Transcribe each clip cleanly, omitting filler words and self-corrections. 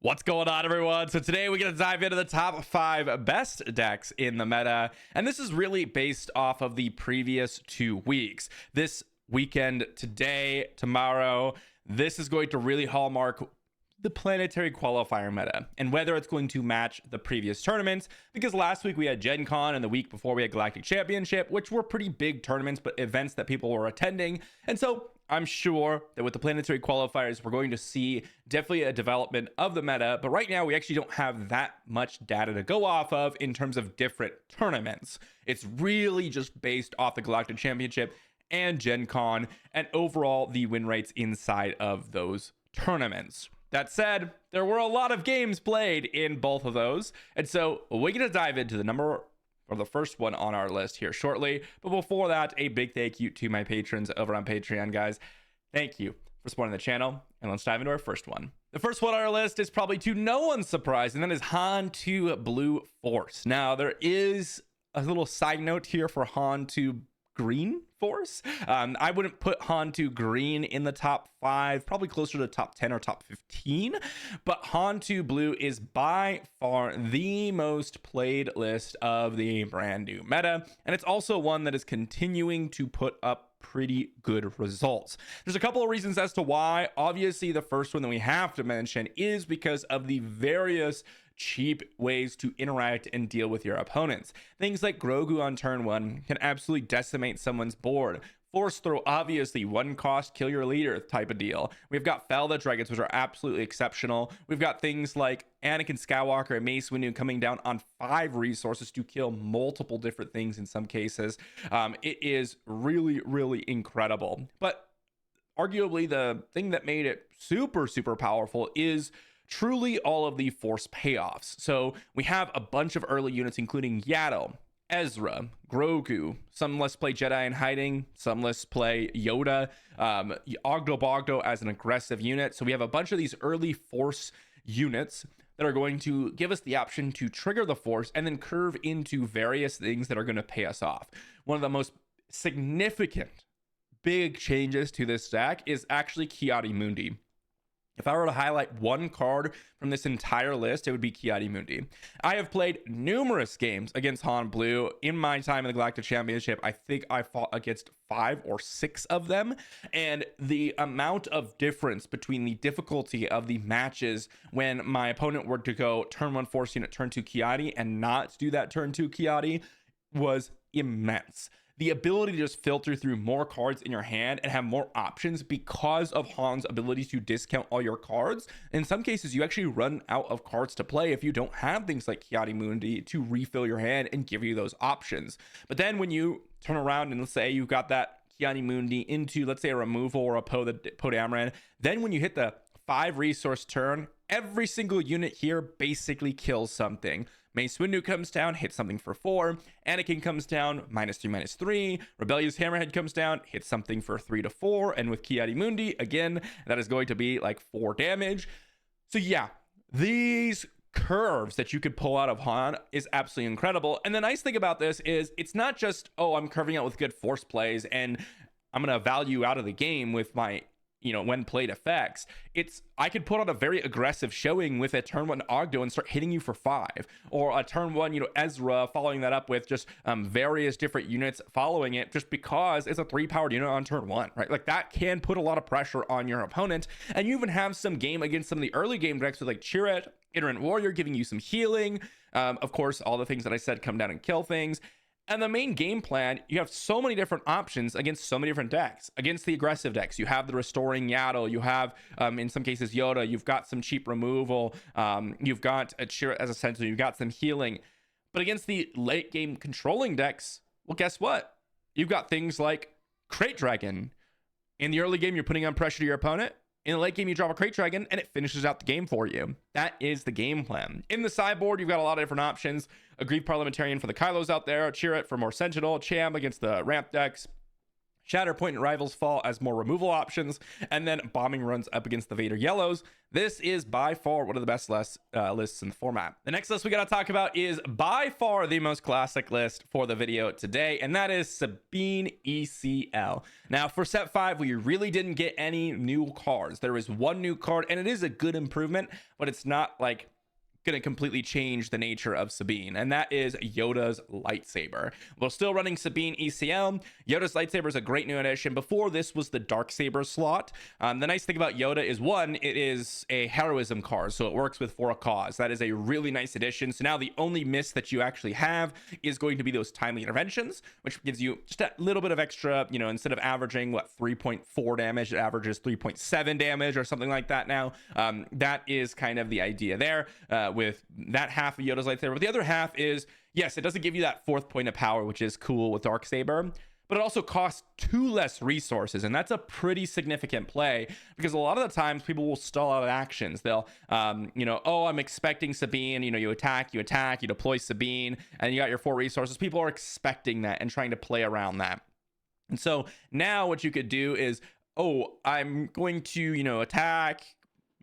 What's going on, everyone? So today we're going to dive into the top 5 best decks in the meta, and this is really based off of the previous 2 weeks. This weekend, today, tomorrow, this is going to really hallmark the planetary qualifier meta and whether it's going to match the previous tournaments, because last week we had Gen Con and the week before we had Galactic Championship, which were pretty big tournaments but events that people were attending. And so I'm sure that with the planetary qualifiers we're going to see definitely a development of the meta, but right now we actually don't have that much data to go off of in terms of different tournaments. It's really just based off the Galactic Championship and Gen Con and overall the win rates inside of those tournaments. That said, there were a lot of games played in both of those, and so we're going to dive into the number for the first one on our list here shortly. But before that, a big thank you to my patrons over on Patreon, guys. Thank you for supporting the channel, and let's dive into our first one. The first one on our list is probably to no one's surprise, and that is Han to Blue Force. Now, there is a little side note here for Han to Green Force. I wouldn't put Han to Green in the top 5, probably closer to top 10 or top 15, but Han to Blue is by far the most played list of the brand new meta, and it's also one that is continuing to put up pretty good results. There's a couple of reasons as to why. Obviously, the first one that we have to mention is because of the various cheap ways to interact and deal with your opponents. Things like Grogu on turn 1 can absolutely decimate someone's board. Force throw, obviously, 1 cost, kill your leader type of deal. We've got Fel the Dragons, which are absolutely exceptional. We've got things like Anakin Skywalker and Mace Windu coming down on 5 resources to kill multiple different things in some cases. It is really, really incredible. But arguably, the thing that made it super, super powerful is truly all of the Force payoffs. So we have a bunch of early units, including Yaddle, Ezra, Grogu. Some let's play Jedi in hiding, some let's play Yoda, Ogdo Bogdo as an aggressive unit. So we have a bunch of these early Force units that are going to give us the option to trigger the Force and then curve into various things that are going to pay us off. One of the most significant big changes to this stack is actually Ki-Adi-Mundi. If I were to highlight one card from this entire list, it would be Ki-Adi-Mundi. I have played numerous games against Han Blue in my time in the Galactic Championship. I think I fought against 5 or 6 of them, and the amount of difference between the difficulty of the matches when my opponent were to go turn 1 Force unit, turn 2 Ki-Adi, and not do that turn 2 Ki-Adi was immense. The ability to just filter through more cards in your hand and have more options because of Han's ability to discount all your cards. In some cases, you actually run out of cards to play if you don't have things like Ki-Adi-Mundi to refill your hand and give you those options. But then when you turn around and let's say you got that Ki-Adi-Mundi into, let's say, a removal or a Poe Dameron, then when you hit the 5 resource turn, every single unit here basically kills something. Mace Windu comes down, hits something for 4. Anakin comes down, -3/-3. Rebellious Hammerhead comes down, hits something for 3 to 4. And with Ki-Adi-Mundi, again, that is going to be like 4 damage. So yeah, these curves that you could pull out of Han is absolutely incredible. And the nice thing about this is it's not just, oh, I'm curving out with good Force plays and I'm going to value out of the game with my when played effects. I could put on a very aggressive showing with a turn 1 Ogdo and start hitting you for 5, or a turn 1 Ezra, following that up with just various different units following it, just because it's a 3-powered unit on turn 1, right? Like that can put a lot of pressure on your opponent. And you even have some game against some of the early game decks with like Chirrut, Iterant Warrior, giving you some healing. Of course, all the things that I said come down and kill things. And the main game plan, you have so many different options against so many different decks. Against the aggressive decks, you have the Restoring Yaddle, you have, in some cases, Yoda, you've got some cheap removal, you've got a Chirrut as a sentinel, you've got some healing. But against the late game controlling decks, well, guess what? You've got things like Crate Dragon. In the early game, you're putting on pressure to your opponent. In the late game, you drop a Crate Dragon, and it finishes out the game for you. That is the game plan. In the sideboard, you've got a lot of different options. A Grief Parliamentarian for the Kylos out there, Chirrut for more Sentinel, Cham against the ramp decks, Shatterpoint and Rivals Fall as more removal options, and then Bombing runs up against the Vader Yellows. This is by far one of the best lists in the format. The next list we got to talk about is by far the most classic list for the video today, and that is Sabine ECL. Now, for set 5, we really didn't get any new cards. There is one new card, and it is a good improvement, but it's not like going to completely change the nature of Sabine, and that is Yoda's lightsaber. We're still running Sabine ECL. Yoda's lightsaber is a great new addition. Before, this was the Darksaber slot. The nice thing about Yoda is, one, it is a heroism card, so it works with For a Cause. That is a really nice addition. So now the only miss that you actually have is going to be those timely interventions, which gives you just a little bit of extra, you know, instead of averaging, 3.4 damage, it averages 3.7 damage or something like that now. That is kind of the idea there. With that half of Yoda's lightsaber. But the other half is, yes, it doesn't give you that 4th point of power, which is cool with Darksaber, but it also costs 2 less resources, and that's a pretty significant play, because a lot of the times people will stall out actions. They'll oh, I'm expecting Sabine, you attack, you deploy Sabine, and you got your 4 resources. People are expecting that and trying to play around that. And so now what you could do is, oh, I'm going to attack,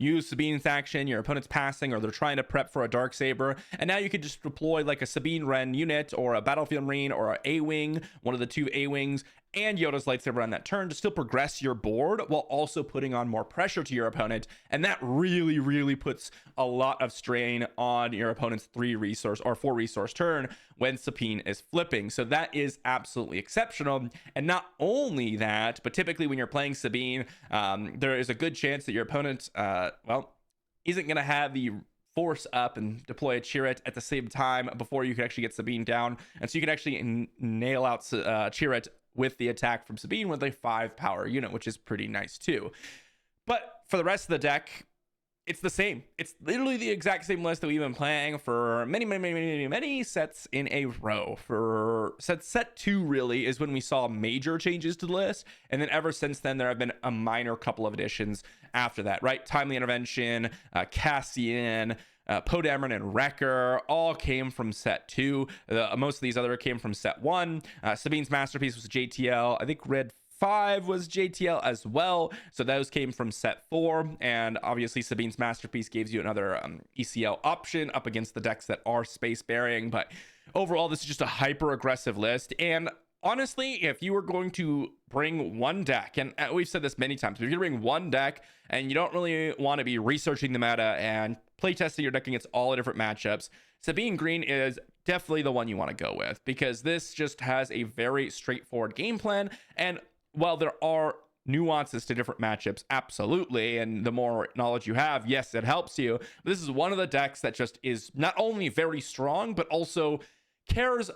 use Sabine's action, your opponent's passing, or they're trying to prep for a Darksaber, and now you could just deploy like a Sabine Wren unit or a Battlefield Marine or a A-Wing, one of the 2 A-Wings, and Yoda's lightsaber on that turn to still progress your board while also putting on more pressure to your opponent. And that really, really puts a lot of strain on your opponent's 3 resource or 4 resource turn when Sabine is flipping. So that is absolutely exceptional. And not only that, but typically when you're playing Sabine, there is a good chance that your opponent, isn't going to have the force up and deploy a Chirrut at the same time before you can actually get Sabine down. And so you can actually nail out Chirrut with the attack from Sabine with a 5 power unit, which is pretty nice too. But for the rest of the deck, it's the same. It's literally the exact same list that we've been playing for many sets in a row. For set 2 really is when we saw major changes to the list, and then ever since then there have been a minor couple of additions after that, right? Timely Intervention, Cassian, Poe Dameron, and Wrecker all came from set 2. Most of these other came from set 1. Sabine's Masterpiece was JTL. I think Red 5 was JTL as well. So those came from set 4. And obviously Sabine's Masterpiece gives you another ECL option up against the decks that are space bearing. But overall, this is just a hyper aggressive list. And honestly, if you were going to bring one deck, and we've said this many times, if you're going to bring one deck and you don't really want to be researching the meta and playtesting your deck against all the different matchups, Sabine Green is definitely the one you want to go with, because this just has a very straightforward game plan. And while there are nuances to different matchups, absolutely, and the more knowledge you have, yes, it helps you. But this is one of the decks that just is not only very strong, but also cares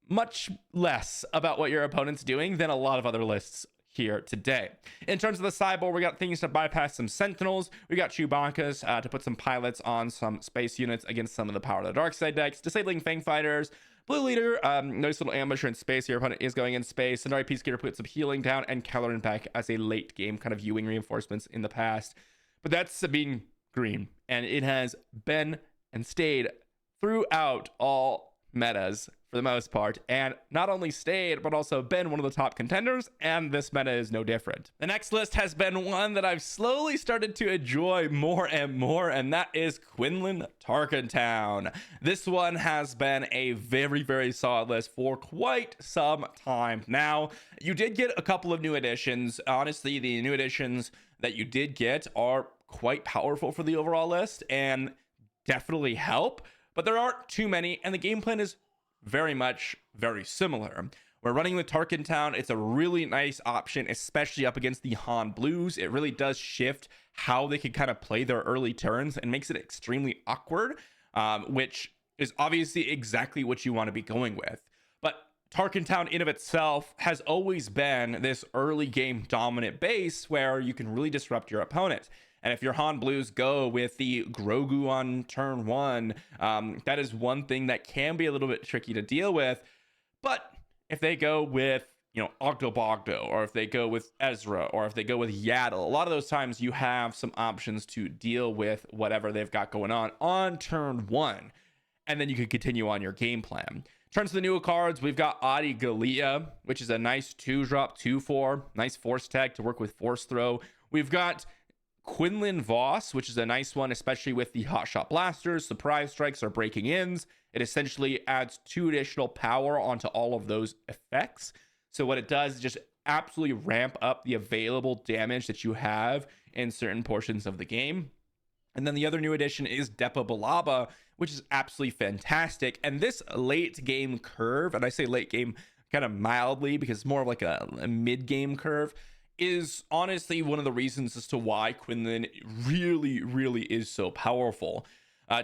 much less about what your opponent's doing than a lot of other lists here today. In terms of the sideboard, we got things to bypass some Sentinels. We got Chewbacca's to put some pilots on some space units against some of the Power of the Dark Side decks. Disabling Fang Fighters. Blue Leader, nice little ambusher in space. Your opponent is going in space. Sandari Peacekeeper puts some healing down, and Kylo back as a late game kind of viewing reinforcements in the past. But that's Sabine Green, and it has been and stayed throughout all metas for the most part, and not only stayed but also been one of the top contenders, and this meta is no different. The next list has been one that I've slowly started to enjoy more and more, and that is Quinlan Tarkentown. This one has been a very, very solid list for quite some time now. You did get a couple of new additions. Honestly, the new additions that you did get are quite powerful for the overall list and definitely help, but there aren't too many, and the game plan is very similar. We're running with Tarkentown. It's a really nice option, especially up against the Han Blues. It really does shift how they can kind of play their early turns and makes it extremely awkward, which is obviously exactly what you want to be going with. But Tarkentown in of itself has always been this early game dominant base where you can really disrupt your opponent. And if your Han Blues go with the Grogu on turn 1, that is one thing that can be a little bit tricky to deal with. But if they go with, Ogdo Bogdo, or if they go with Ezra, or if they go with Yaddle, a lot of those times you have some options to deal with whatever they've got going on turn 1. And then you can continue on your game plan. In terms of the newer cards, we've got Adi Gallia, which is a nice 2-drop, 2/4, nice force tag to work with Force Throw. We've got Quinlan Voss, which is a nice one, especially with the hotshot blasters, surprise strikes, or breaking ins. It essentially adds 2 additional power onto all of those effects. So what it does is just absolutely ramp up the available damage that you have in certain portions of the game. And then the other new addition is Depa Balaba, which is absolutely fantastic. And this late game curve, and I say late game kind of mildly because it's more of like a mid game curve, is honestly one of the reasons as to why Quinlan really is so powerful.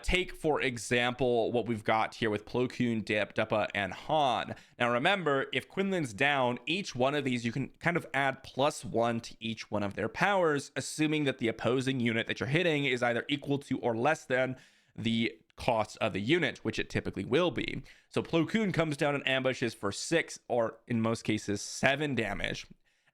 Take, for example, what we've got here with Plo Koon, Depa, and Han. Now remember, if Quinlan's down, each one of these you can kind of add +1 to each one of their powers, assuming that the opposing unit that you're hitting is either equal to or less than the cost of the unit, which it typically will be. So Plo Koon comes down and ambushes for 6, or in most cases 7 damage.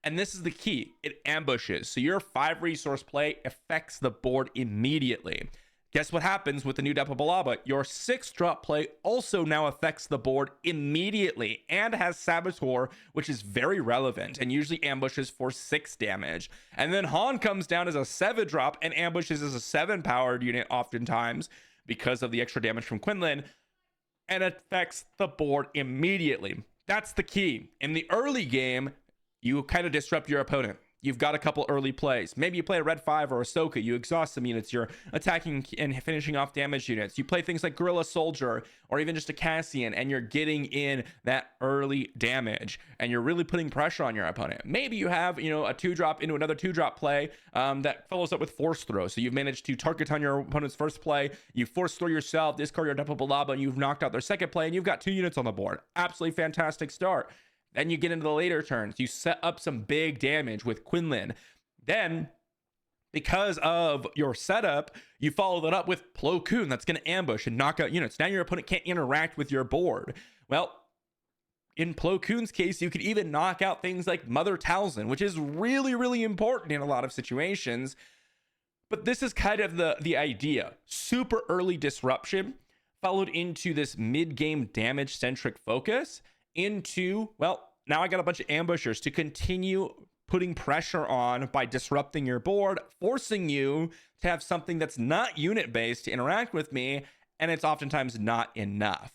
And this is the key, it ambushes. So your 5 resource play affects the board immediately. Guess what happens with the new Depa Balaba? Your 6 drop play also now affects the board immediately and has Saboteur, which is very relevant and usually ambushes for 6 damage. And then Han comes down as a 7 drop and ambushes as a 7 powered unit oftentimes because of the extra damage from Quinlan, and affects the board immediately. That's the key. In the early game, you kind of disrupt your opponent. You've got a couple early plays. Maybe you play a Red 5 or Ahsoka. You exhaust some units. You're attacking and finishing off damage units. You play things like Guerrilla Soldier or even just a Cassian, and you're getting in that early damage, and you're really putting pressure on your opponent. Maybe you have, a 2-drop into another 2-drop play that follows up with Force Throw. So you've managed to target on your opponent's first play. You Force Throw yourself, discard your Depa Balaba, and you've knocked out their second play, and you've got 2 units on the board. Absolutely fantastic start. Then you get into the later turns. You set up some big damage with Quinlan. Then, because of your setup, you follow that up with Plo Koon. That's going to ambush and knock out units. Now your opponent can't interact with your board. Well, in Plo Koon's case, you could even knock out things like Mother Talzin, which is really important in a lot of situations. But this is kind of the idea. Super early disruption followed into this mid-game damage-centric focus into, well, now I got a bunch of ambushers to continue putting pressure on by disrupting your board, forcing you to have something that's not unit-based to interact with me, and it's oftentimes not enough.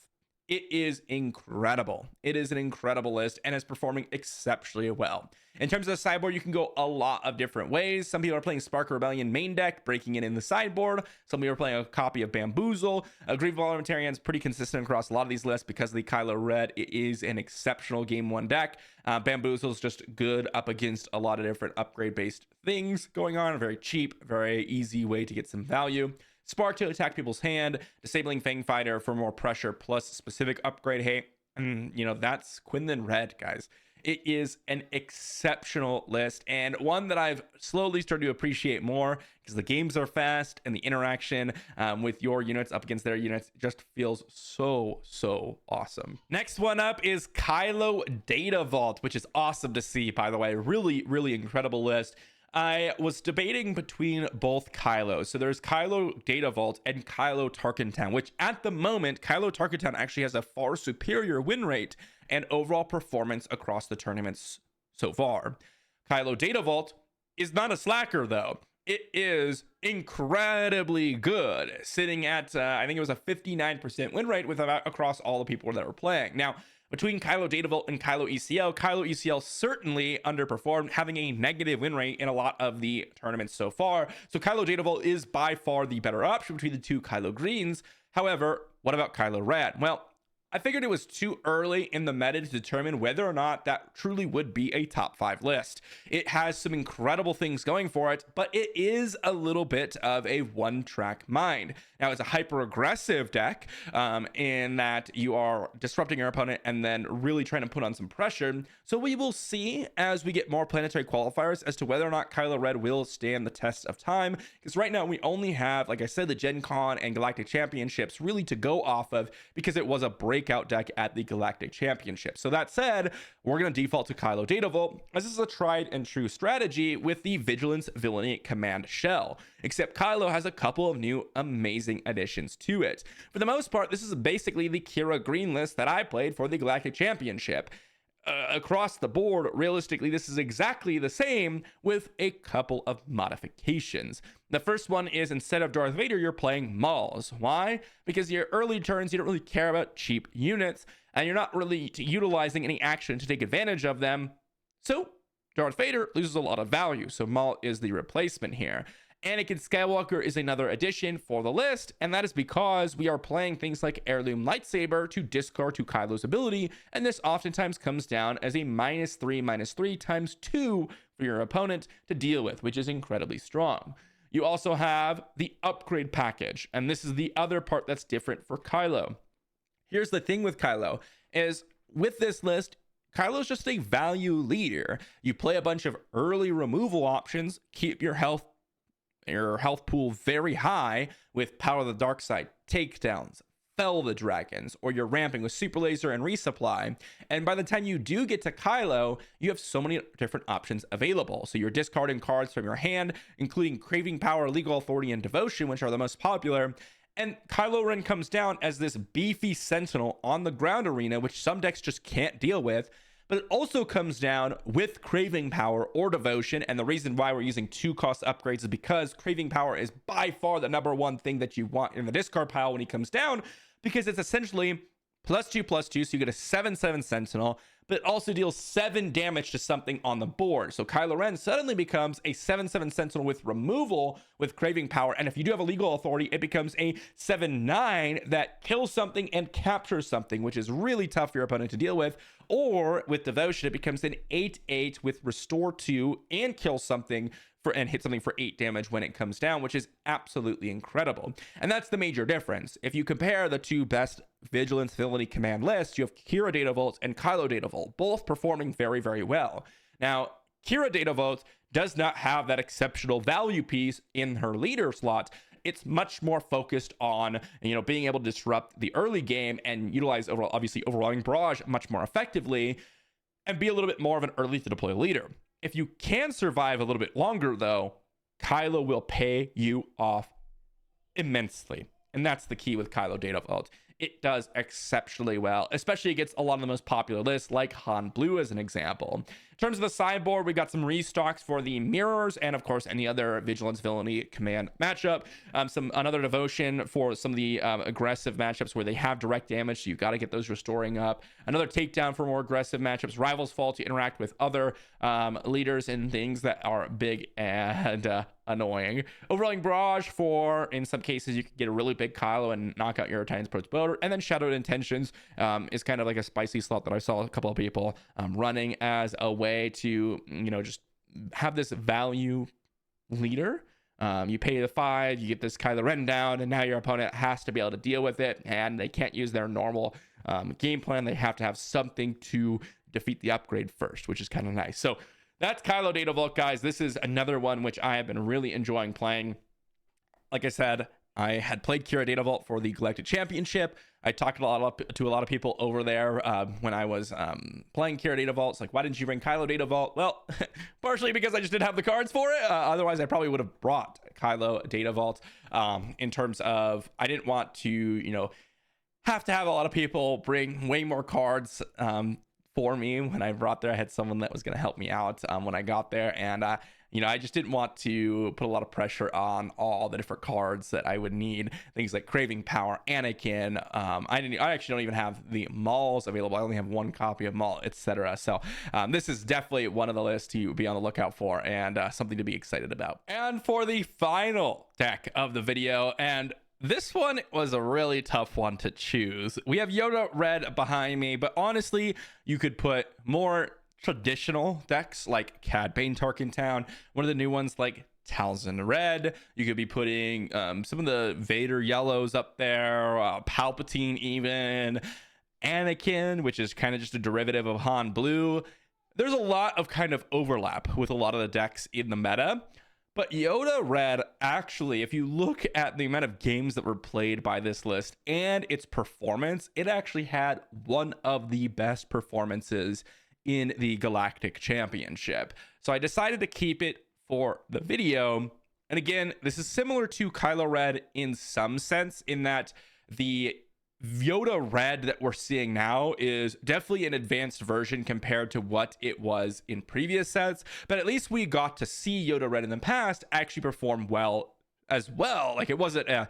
It is incredible. It is an incredible list and is performing exceptionally well. In terms of the sideboard, you can go a lot of different ways. Some people are playing Spark Rebellion main deck, breaking it in the sideboard. Some people are playing a copy of Bamboozle. Grief Volunitarian is pretty consistent across a lot of these lists because of the Kylo Red. It is an exceptional game 1 deck. Bamboozle is just good up against a lot of different upgrade-based things going on. Very cheap, very easy way to get some value. Spark to attack people's hand, disabling Fang Fighter for more pressure plus specific upgrade hate. And, that's Quinlan Red, guys. It is an exceptional list and one that I've slowly started to appreciate more because the games are fast and the interaction with your units up against their units just feels so awesome. Next one up is Kylo Data Vault, which is awesome to see, by the way. Really incredible list. I was debating between both Kylos. So there's Kylo Data Vault and Kylo Tarkin Town, which at the moment, Kylo Tarkin Town actually has a far superior win rate and overall performance across the tournaments so far. Kylo Data Vault is not a slacker, though. It is incredibly good, sitting at, I think it was a 59% win rate with about across all the people that were playing. Now, between Kylo Data Vault and Kylo ECL certainly underperformed, having a negative win rate in a lot of the tournaments so far. So Kylo Data Vault is by far the better option between the 2 Kylo Greens. However, what about Kylo Red? Well, I figured it was too early in the meta to determine whether or not that truly would be a top 5 list. It has some incredible things going for it, but it is a little bit of a one-track mind. Now, it's a hyper-aggressive deck in that you are disrupting your opponent and then really trying to put on some pressure. So we will see as we get more planetary qualifiers as to whether or not Kylo Red will stand the test of time. Because right now we only have, like I said, the Gen Con and Galactic Championships really to go off of because it was a breakout deck at the Galactic Championship. So that said, we're going to default to Kylo Data Vault as this is a tried and true strategy with the Vigilance Villainy Command Shell. Except Kylo has a couple of new amazing additions to it. For the most part, this is basically the Kira Green list that I played for the Galactic Championship. across the board, realistically, this is exactly the same with a couple of modifications. The first one is, instead of Darth Vader, you're playing Mauls. Why? Because your early turns, you don't really care about cheap units, and you're not really utilizing any action to take advantage of them. So Darth Vader loses a lot of value. So Maul is the replacement here. Anakin Skywalker is another addition for the list, and that is because we are playing things like Heirloom Lightsaber to discard to Kylo's ability, and this oftentimes comes down as a -3/-3 times 2 for your opponent to deal with, which is incredibly strong. You also have the upgrade package, and this is the other part that's different for Kylo. Here's the thing with Kylo, is with this list, Kylo's just a value leader. You play a bunch of early removal options, keep your health pool very high with Power of the Dark Side, takedowns, fell the dragons, or you're ramping with super laser and resupply. And by the time you do get to Kylo, you have so many different options available. So you're discarding cards from your hand, including Craving Power, Legal Authority, and Devotion, which are the most popular. And Kylo Ren comes down as this beefy sentinel on the ground arena, which some decks just can't deal with. But it also comes down with Craving Power or Devotion. And the reason why we're using 2-cost upgrades is because Craving Power is by far the #1 thing that you want in the discard pile when he comes down, because it's essentially +2/+2, so you get a 7/7 Sentinel, but it also deals 7 damage to something on the board. So Kylo Ren suddenly becomes a 7/7 Sentinel with removal with Craving Power, and if you do have a Legal Authority, it becomes a 7/9 that kills something and captures something, which is really tough for your opponent to deal with. Or with Devotion, it becomes an 8/8 with Restore 2 and kill something and hit something for 8 damage when it comes down, which is absolutely incredible. And that's the major difference. If you compare the two best Vigilance Villainy command lists, you have Kira Data Vault and Kylo Data Vault, both performing very, very well. Now, Kira Data Vault does not have that exceptional value piece in her leader slot. It's much more focused on, being able to disrupt the early game and utilize overwhelming barrage much more effectively, and be a little bit more of an early to deploy leader. If you can survive a little bit longer, though, Kylo will pay you off immensely. And that's the key with Kylo Data Vault. It does exceptionally well, especially against a lot of the most popular lists, like Han Blue as an example. In terms of the sideboard, we got some restocks for the mirrors, and of course any other Vigilance Villainy command matchup. Another Devotion for some of the aggressive matchups where they have direct damage, so you got to get those restoring up. Another Takedown for more aggressive matchups. Rival's Fall to interact with other leaders and things that are big and annoying. Overwhelming Barrage for, in some cases, you can get a really big Kylo and knock out your Titan's Approach Boater. And then Shadowed Intentions is kind of like a spicy slot that I saw a couple of people running as a way to, just have this value leader. You pay the 5, you get this Kylo Ren down, and now your opponent has to be able to deal with it, and they can't use their normal game plan. They have to have something to defeat the upgrade first, which is kind of nice. So that's Kylo Data Vault, guys. This is another one which I have been really enjoying playing. Like I said, I had played Kira Data Vault for the Galactic Championship. I talked to a lot of people over there when I was playing Kira Data Vault. It's like, why didn't you bring Kylo Data Vault? Well, partially because I just didn't have the cards for it. Otherwise, I probably would have brought Kylo Data Vault in terms of I didn't want to, have to have a lot of people bring way more cards for me. When I brought there, I had someone that was going to help me out when I got there. And I just didn't want to put a lot of pressure on all the different cards that I would need. Things like Craving Power, Anakin. I actually don't even have the Mauls available. I only have 1 copy of Maul, etc. So this is definitely one of the lists to be on the lookout for, and something to be excited about. And for the final deck of the video, and this one was a really tough one to choose. We have Yoda Red behind me, but honestly, you could put more traditional decks like Cad Bane Tarkin Town, one of the new ones like Talzin Red. You could be putting some of the Vader yellows up there, Palpatine even, Anakin, which is kind of just a derivative of Han Blue. There's a lot of kind of overlap with a lot of the decks in the meta. But Yoda Red, actually, if you look at the amount of games that were played by this list and its performance, it actually had one of the best performances in the Galactic Championship. So I decided to keep it for the video. And again, this is similar to Kylo Red in some sense, in that the Yoda Red that we're seeing now is definitely an advanced version compared to what it was in previous sets, but at least we got to see Yoda Red in the past actually perform well as well. Like, it wasn't a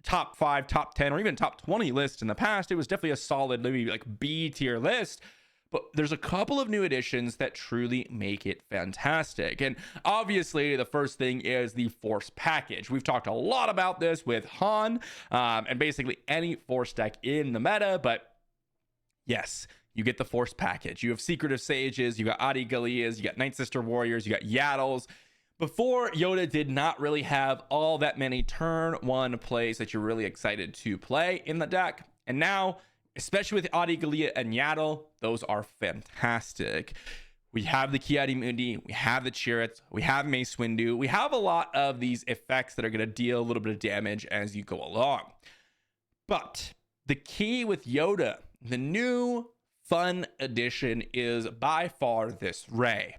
top 5, top 10, or even top 20 list in the past. It was definitely a solid, maybe like B tier list. But there's a couple of new additions that truly make it fantastic. And obviously, the first thing is the Force package. We've talked a lot about this with Han and basically any Force deck in the meta. But yes, you get the Force package. You have Secretive Sages, you got Adi Gallias, you got Night Sister Warriors, you got Yaddles. Before, Yoda did not really have all that many turn 1 plays that you're really excited to play in the deck. And now, especially with Adi Gallia and Yaddle, those are fantastic. We have the Ki-Adi-Mundi, we have the Chirrut, we have Mace Windu. We have a lot of these effects that are going to deal a little bit of damage as you go along. But the key with Yoda, the new fun addition, is by far this Ray.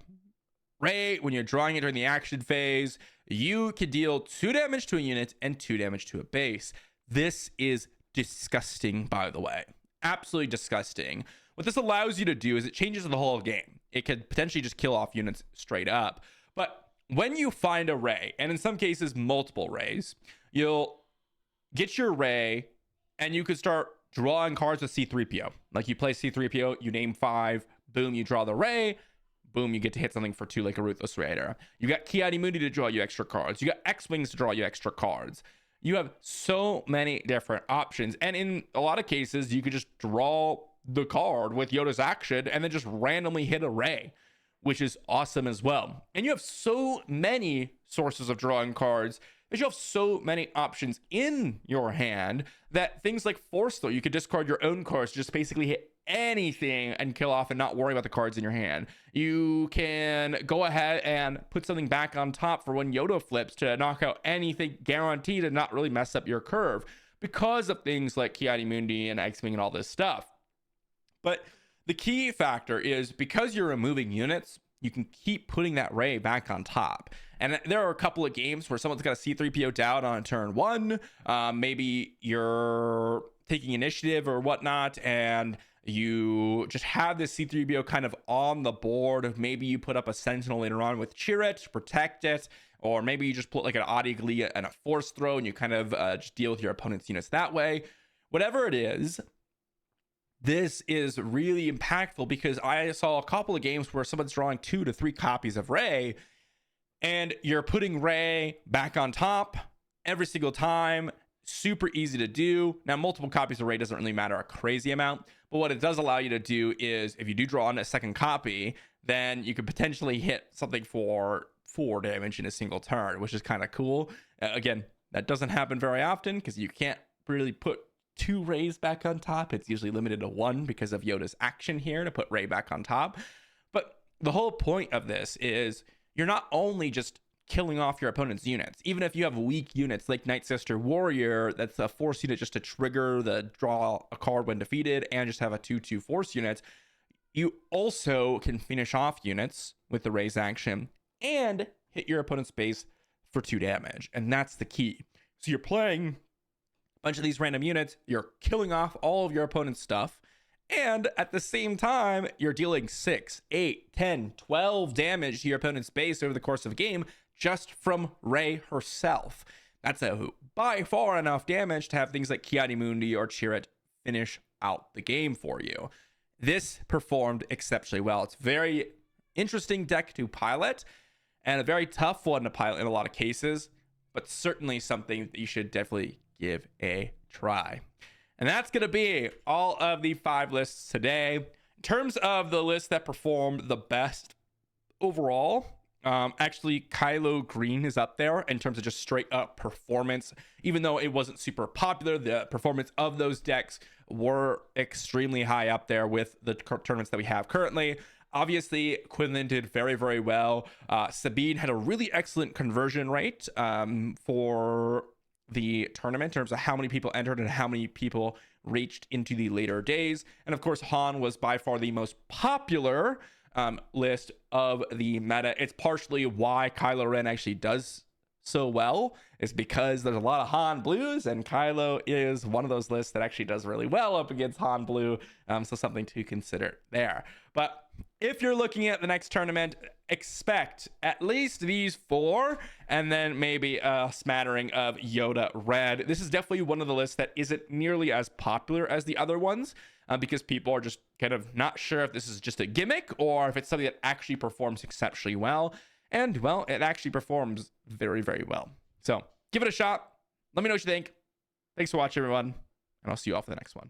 Ray, when you're drawing it during the action phase, you can deal 2 damage to a unit and 2 damage to a base. This is disgusting, by the way. Absolutely disgusting. What this allows you to do is it changes the whole game. It could potentially just kill off units straight up. But when you find a Ray, and in some cases multiple Rays, you'll get your Ray and you could start drawing cards with C-3PO. Like, you play C-3PO, you name 5, boom, you draw the Ray, boom, you get to hit something for 2 like a Ruthless Raider. You got Ki-Adi-Mundi to draw you extra cards. You got X-Wings to draw you extra cards. You have so many different options. And in a lot of cases, you could just draw the card with Yoda's action and then just randomly hit a Ray, which is awesome as well. And you have so many sources of drawing cards that you have so many options in your hand that things like Force Throw, you could discard your own cards to just basically hit anything and kill off and not worry about the cards in your hand. You can go ahead and put something back on top for when Yoda flips to knock out anything, guaranteed to not really mess up your curve because of things like Ki-Adi-Mundi and X-Wing and all this stuff. But the key factor is because you're removing units, you can keep putting that Ray back on top. And there are a couple of games where someone's got a C-3PO down on turn 1. Maybe you're taking initiative or whatnot, and you just have this C-3PO kind of on the board. Maybe you put up a Sentinel later on with Chirrut to protect it, or maybe you just put like an Adi Gallia and a Force Throw, and you kind of just deal with your opponent's units that way. Whatever it is, this is really impactful because I saw a couple of games where someone's drawing 2 to 3 copies of Ray, and you're putting Ray back on top every single time. Super easy to do. Now, multiple copies of Ray doesn't really matter a crazy amount, but what it does allow you to do is if you do draw on a second copy, then you could potentially hit something for 4 damage in a single turn, which is kind of cool. Again, that doesn't happen very often because you can't really put 2 Rays back on top. It's usually limited to 1 because of Yoda's action here to put Ray back on top. But the whole point of this is you're not only just killing off your opponent's units. Even if you have weak units like Night Sister Warrior, that's a Force unit just to trigger the draw a card when defeated and just have a 2/2 Force unit, you also can finish off units with the Raise action and hit your opponent's base for 2 damage. And that's the key. So you're playing a bunch of these random units, you're killing off all of your opponent's stuff, and at the same time, you're dealing 6, 8, 10, 12 damage to your opponent's base over the course of a game just from Ray herself. That's by far enough damage to have things like Ki-Adi-Mundi or Chirrut finish out the game for you. This performed exceptionally well. It's a very interesting deck to pilot and a very tough one to pilot in a lot of cases, but certainly something that you should definitely give a try. And that's going to be all of the 5 lists today. In terms of the list that performed the best overall, actually Kylo Green is up there in terms of just straight up performance. Even though it wasn't super popular, the performance of those decks were extremely high up there with the tournaments that we have currently. Obviously, Quinlan did very, very well. Sabine had a really excellent conversion rate for the tournament in terms of how many people entered and how many people reached into the later days. And of course, Han was by far the most popular list of the meta. It's partially why Kylo Ren actually does so well is because there's a lot of Han Blues, and Kylo is one of those lists that actually does really well up against Han Blue. So something to consider there. But if you're looking at the next tournament, expect at least these 4, and then maybe a smattering of Yoda Red. This is definitely one of the lists that isn't nearly as popular as the other ones, because people are just kind of not sure if this is just a gimmick or if it's something that actually performs exceptionally well. And, well, it actually performs very, very well. So give it a shot. Let me know what you think. Thanks for watching, everyone. And I'll see you all for the next one.